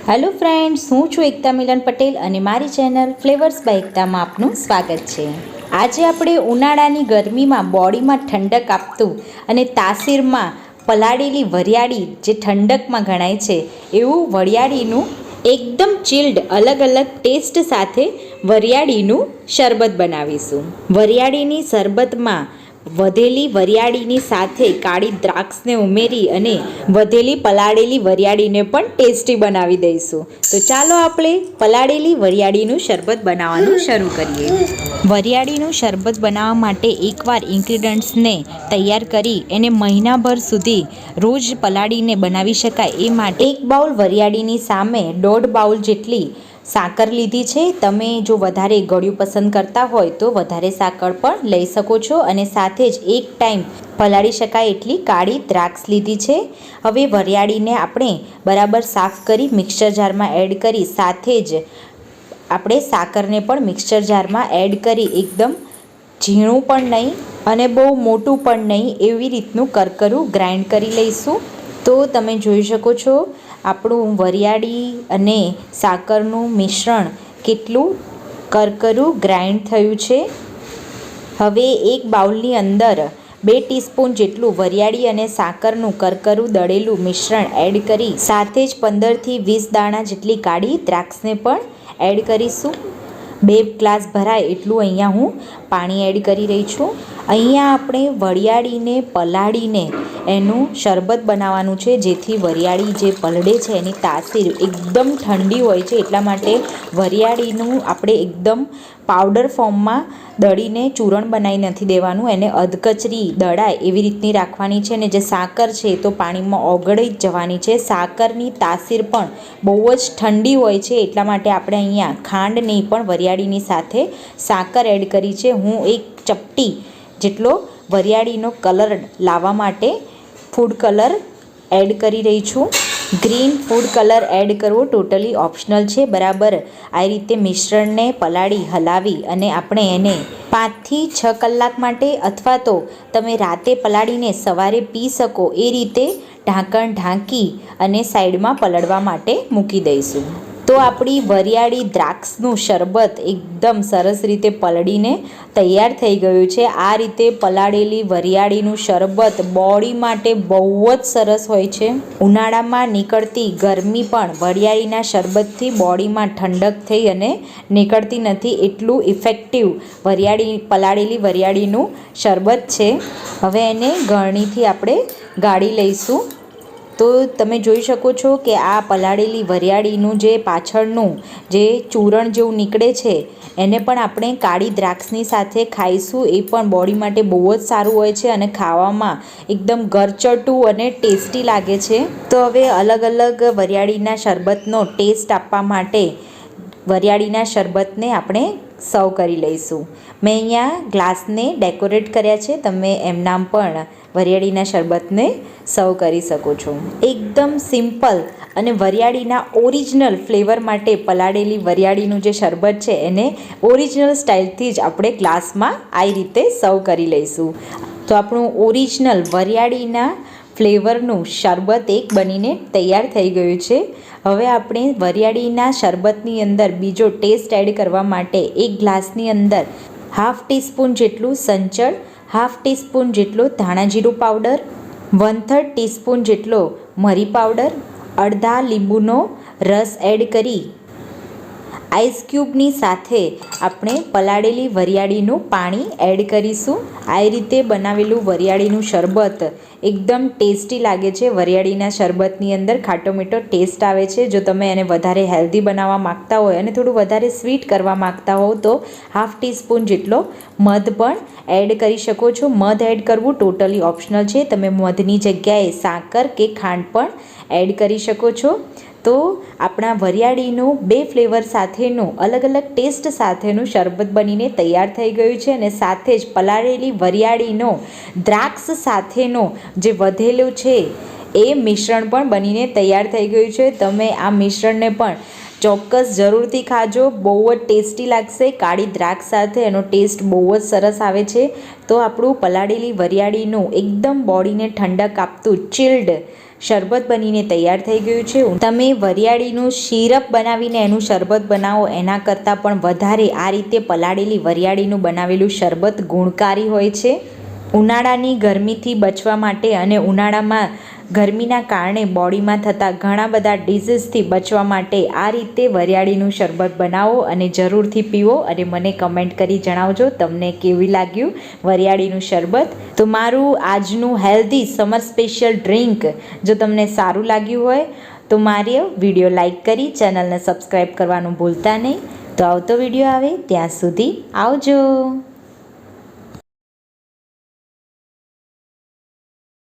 Hello friends, હું છું એકતા મિલન પટેલ અને મારી ચેનલ ફ્લેવર્સ બાય એકતામાં આપનું સ્વાગત છે। આજે આપણે ઉનાળાની ગરમીમાં બોડીમાં ઠંડક આપતું અને તાસીરમાં પલાળેલી વરિયાળી જે ઠંડકમાં ગણાય છે એવું વરિયાળીનું એકદમ ચિલ્ડ અલગ અલગ ટેસ્ટ સાથે વરિયાળીનું શરબત બનાવીશું। વરિયાળીની શરબતમાં વધેલી વરિયાળીની સાથે કાળી દ્રાક્ષને ઉમેરી અને વધેલી પલાળેલી વરિયાળીને પણ ટેસ્ટી બનાવી દઈશું। તો ચાલો આપણે પલાળેલી વરિયાળીનું શરબત બનાવવાનું શરૂ કરીએ। વરિયાળીનું શરબત બનાવવા માટે એકવાર ઇન્ગ્રીડિયન્ટ્સને તૈયાર કરી એને મહિનાભર સુધી રોજ પલાળીને બનાવી શકાય એ માટે 1 બાઉલ વરિયાળીની સામે 1.5 બાઉલ જેટલી સાકર લીધી છે। તમે જો વધારે ગળ્યું પસંદ કરતા હોય તો વધારે સાકર પણ લઈ શકો છો અને સાથે જ 1 ટાઈમ પલાળી શકાય એટલી કાળી દ્રાક્ષ લીધી છે। હવે વરિયાળીને આપણે બરાબર સાફ કરી મિક્સર જારમાં એડ કરી સાથે જ આપણે સાકરને પણ મિક્સર જારમાં એડ કરી એકદમ ઝીણું પણ નહીં અને બહુ મોટું પણ નહીં એવી રીતનું કરકરું ગ્રાઇન્ડ કરી લઈશું। તો તમે જોઈ શકો છો આપણું વરિયાળી અને સાકરનું મિશ્રણ કેટલું કરકરું ગ્રાઇન્ડ થયું છે। હવે 1 બાઉલની અંદર 2 ટીસ્પૂન જેટલું વરિયાળી અને સાકરનું કરકરું દળેલું મિશ્રણ એડ કરી સાથે જ 15થી 20 દાણા જેટલી કાળી દ્રાક્ષને પણ એડ કરીશું। 2 ગ્લાસ ભરાય એટલું અહીંયા હું પાણી એડ કરી રહી છું। અહીંયા આપણે વરિયાળીને પલાળીને એનું શરબત બનાવવાનું છે જેથી વરિયાળી જે પલળે છે એની તાસીર એકદમ ઠંડી હોય છે, એટલા માટે વરિયાળીનું આપણે એકદમ પાવડર ફોર્મમાં દળીને ચૂરણ બનાવી નથી દેવાનું, એને અધકચરી દળાય એવી રીતની રાખવાની છે। અને જે સાકર છે તો પાણીમાં ઓગળી જ જવાની છે। સાકરની તાસીર પણ બહુ જ ઠંડી હોય છે, એટલા માટે આપણે અહીંયા ખાંડ નહીં પણ વરિયાળીની સાથે સાકર એડ કરી છે। હું 1 ચપટી જેટલો વરિયાળીનો કલર લાવવા માટે ફૂડ કલર એડ કરી રહી છું। ગ્રીન ફૂડ કલર એડ કરવો ટોટલી ઓપ્શનલ છે। બરાબર આ રીતે મિશ્રણને પલાળી હલાવી અને આપણે એને 5 થી 6 કલાક માટે અથવા તો તમે રાતે પલાળીને સવારે પી શકો એ રીતે ઢાંકણ ઢાંકી અને સાઈડમાં પલળવા માટે મૂકી દઈશું। તો આપણી વરિયાળી દ્રાક્ષનું શરબત એકદમ સરસ રીતે પલળીને તૈયાર થઈ ગયું છે। આ રીતે પલાળેલી વરિયાળીનું શરબત બોડી માટે બહુ જ સરસ હોય છે। ઉનાળામાં નીકળતી ગરમી પણ વરિયાળીના શરબતથી બોડીમાં ઠંડક થઈ અને નીકળતી નથી, એટલું ઇફેક્ટિવ પલાળેલી વરિયાળીનું શરબત છે। હવે એને ગળણીથી આપણે ગાળી લઈશું। તો તમે જોઈ શકો છો કે આ પલાળેલી વરિયાળીનું જે પાછળનું જે ચૂરણ જેવું નીકળે છે એને પણ આપણે કાળી દ્રાક્ષની સાથે ખાઈશું, એ પણ બોડી માટે બહુ જ સારું હોય છે અને ખાવામાં એકદમ ગરચટું અને ટેસ્ટી લાગે છે। તો હવે અલગ અલગ વરિયાળીના શરબતનો ટેસ્ટ આપવા માટે વરિયાળીના શરબતને આપણે સર્વ કરી લઈશું। મેં અહીંયા ગ્લાસને ડેકોરેટ કર્યા છે, તમે એમનામ પણ વરિયાળીના શરબતને સર્વ કરી શકો છો। એકદમ સિમ્પલ અને વરિયાળીના ઓરિજિનલ ફ્લેવર માટે પલાળેલી વરિયાળીનું જે શરબત છે એને ઓરિજિનલ સ્ટાઇલથી જ આપણે ગ્લાસમાં આ રીતે સર્વ કરી લઈશું। તો આપણું ઓરિજિનલ વરિયાળીના ફ્લેવરનું શરબત એક બનીને તૈયાર થઈ ગયું છે। હવે આપણે વરિયાળીના શરબતની અંદર બીજો ટેસ્ટ એડ કરવા માટે 1 ગ્લાસની અંદર 1/2 ટીસ્પૂન જેટલું સંચળ, 1/2 ટીસ્પૂન જેટલો ધાણા જીરું પાવડર, 1/3 ટીસ્પૂન જેટલો મરી પાવડર, અડધા લીંબુનો રસ એડ કરી આઈસ ક્યુબની સાથે આપણે પલાળેલી વરિયાળીનું પાણી એડ કરીશું। આ રીતે બનાવેલું વરિયાળીનું શરબત એકદમ ટેસ્ટી લાગે છે। વરિયાળીના શરબતની અંદર ખાટો મીઠો ટેસ્ટ આવે છે। જો તમે એને વધારે હેલ્ધી બનાવવા માગતા હોય અને થોડું વધારે સ્વીટ કરવા માગતા હો તો 1/2 ટીસ્પૂન જેટલો મધ પણ એડ કરી શકો છો। મધ એડ કરવું ટોટલી ઓપ્શનલ છે, તમે મધની જગ્યાએ સાકર કે ખાંડ પણ એડ કરી શકો છો। તો આપણા વરિયાળીનું 2 ફ્લેવર સાથેનું અલગ અલગ ટેસ્ટ સાથેનું શરબત બનીને તૈયાર થઈ ગયું છે અને સાથે જ પલાળેલી વરિયાળીનો દ્રાક્ષ સાથેનો જે વધેલું છે એ મિશ્રણ પણ બનીને તૈયાર થઈ ગયું છે। તમે આ મિશ્રણને પણ ચોક્કસ જરૂરથી ખાજો, બહુ જ ટેસ્ટી લાગશે. કાળી દ્રાક્ષ સાથે એનો ટેસ્ટ બહુ જ સરસ આવે છે. તો આપણું પલાળેલી વરિયાળીનું એકદમ બોડીને ઠંડક આપતું ચિલ્ડ શરબત બનીને તૈયાર થઈ ગયું છે. તમે વરિયાળીનું શીરપ બનાવીને એનું શરબત બનાવો એના કરતાં પણ વધારે આ રીતે પલાળેલી વરિયાળીનું બનાવેલું શરબત ગુણકારી હોય છે. ઉનાળાની ગરમીથી બચવા માટે અને ઉનાળામાં ગરમીના કારણે બોડીમાં થતા ઘણા બધા ડિઝીઝથી બચવા માટે આ રીતે વરિયાળીનું શરબત બનાવો અને જરૂરથી પીવો અને મને કમેન્ટ કરી જણાવજો તમને કેવી લાગ્યું વરિયાળીનું શરબત. તો મારું આજનું હેલ્ધી સમર સ્પેશિયલ ડ્રિંક જો તમને સારું લાગ્યું હોય તો મારી વિડીયો લાઈક કરી ચેનલને સબસ્ક્રાઈબ કરવાનું ભૂલતા નહીં. તો આવતો વિડીયો આવે ત્યાં સુધી આવજો.